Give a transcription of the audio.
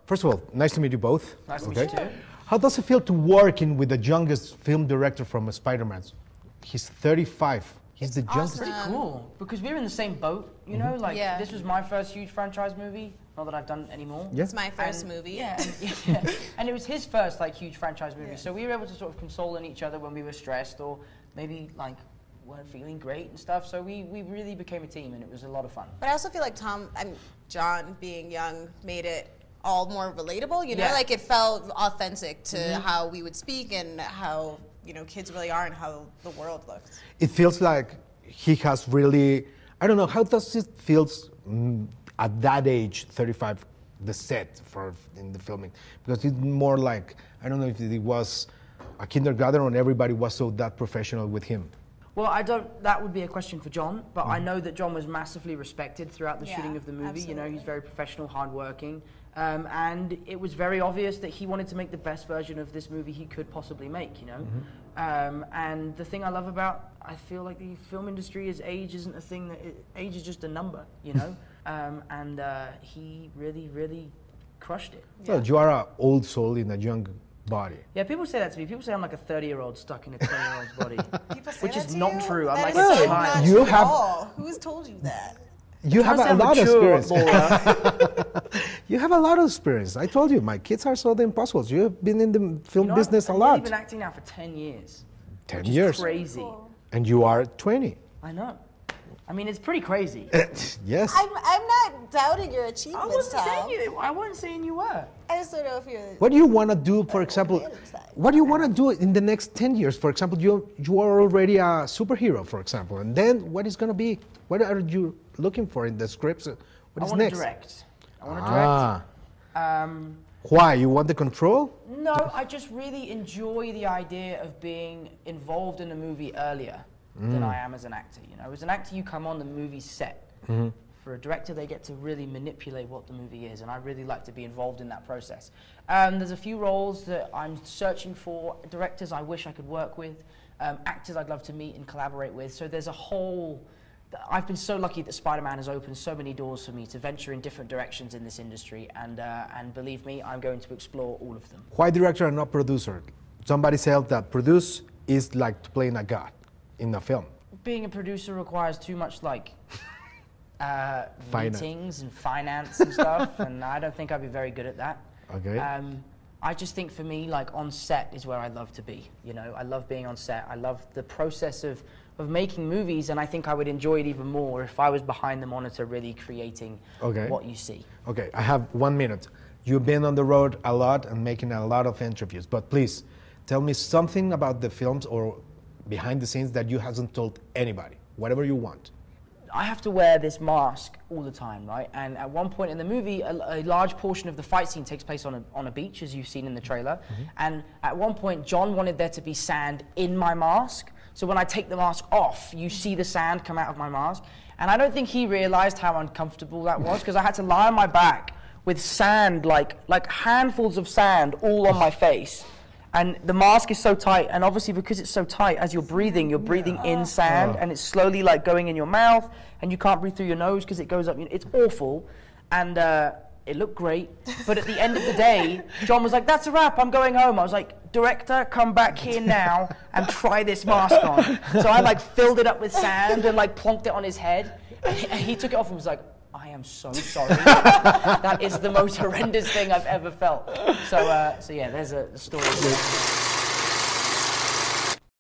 First of all, nice to meet you both. Nice to meet you too. How does it feel to working with the youngest film director from Spider-Man? He's 35. He's the youngest. Pretty cool, because we were in the same boat, you know? Like, this was my first huge franchise movie. Not that I've done anymore. Yeah. It's my first movie. Yeah, and it was his first like huge franchise movie. So we were able to sort of console on each other when we were stressed or maybe like weren't feeling great and stuff. So we really became a team, and it was a lot of fun. But I also feel like John being young made it all more relatable, you know? Like it felt authentic to how we would speak and how, you know, kids really are and how the world looks. It feels like he has really, I don't know, how does it feel at that age, 35, the set in the filming? Because it's more like, I don't know if it was a kindergarten or everybody was so that professional with him. Well, that would be a question for John, but I know that John was massively respected throughout the shooting of the movie. Absolutely. You know, he's very professional, hardworking, and it was very obvious that he wanted to make the best version of this movie he could possibly make, you know? And the thing I love about, I feel like the film industry is age isn't a thing, age is just a number, you know? And he really, really crushed it. So you are an old soul in a young body. Yeah, people say that to me. People say I'm like a 30-year-old stuck in a 20-year-old's body, which is not true. I'm like a child. You have. Who's told you that? You have a lot of experience. You have a lot of experience. I told you, my kids are so the impossibles. You have been in the film business a lot. I've been acting now for 10 years. 10 years. Crazy. Cool. And you are 20. I know. I mean, it's pretty crazy. Yes. I'm not doubting your achievements, Tom. I wasn't saying you were. I just don't know if you're... What do you want to do, for example, what do you want to do in the next 10 years? For example, you are already a superhero, for example, and then what is going to be? What are you looking for in the scripts? What is next? I want to direct. Why? You want the control? No, I just really enjoy the idea of being involved in a movie earlier than I am as an actor. You know, as an actor, you come on the movie set. For a director, they get to really manipulate what the movie is, and I really like to be involved in that process. There's a few roles that I'm searching for, directors I wish I could work with, actors I'd love to meet and collaborate with. So there's a whole... I've been so lucky that Spider-Man has opened so many doors for me to venture in different directions in this industry, and believe me, I'm going to explore all of them. Why director and not producer? Somebody said that produce is like playing a god in a film. Being a producer requires too much like meetings and finance and stuff, and I don't think I'd be very good at that. Okay. I just think for me, like on set is where I love to be. You know, I love being on set. I love the process of making movies, and I think I would enjoy it even more if I was behind the monitor really creating what you see. Okay, I have 1 minute. You've been on the road a lot and making a lot of interviews, but please tell me something about the films or behind the scenes that you haven't told anybody, whatever you want. I have to wear this mask all the time, right? And at one point in the movie, a large portion of the fight scene takes place on a beach, as you've seen in the trailer. And at one point, John wanted there to be sand in my mask. So when I take the mask off, you see the sand come out of my mask. And I don't think he realized how uncomfortable that was, because I had to lie on my back with sand, like handfuls of sand all on my face. And the mask is so tight, and obviously because it's so tight, as you're breathing in sand, and it's slowly like going in your mouth, and you can't breathe through your nose because it goes up. It's awful, and it looked great. But at the end of the day, John was like, "That's a wrap. I'm going home." I was like, "Director, come back here now and try this mask on." So I like filled it up with sand and like plonked it on his head. And he took it off and was like, "I am so sorry. That is the most horrendous thing I've ever felt." So yeah, there's a story.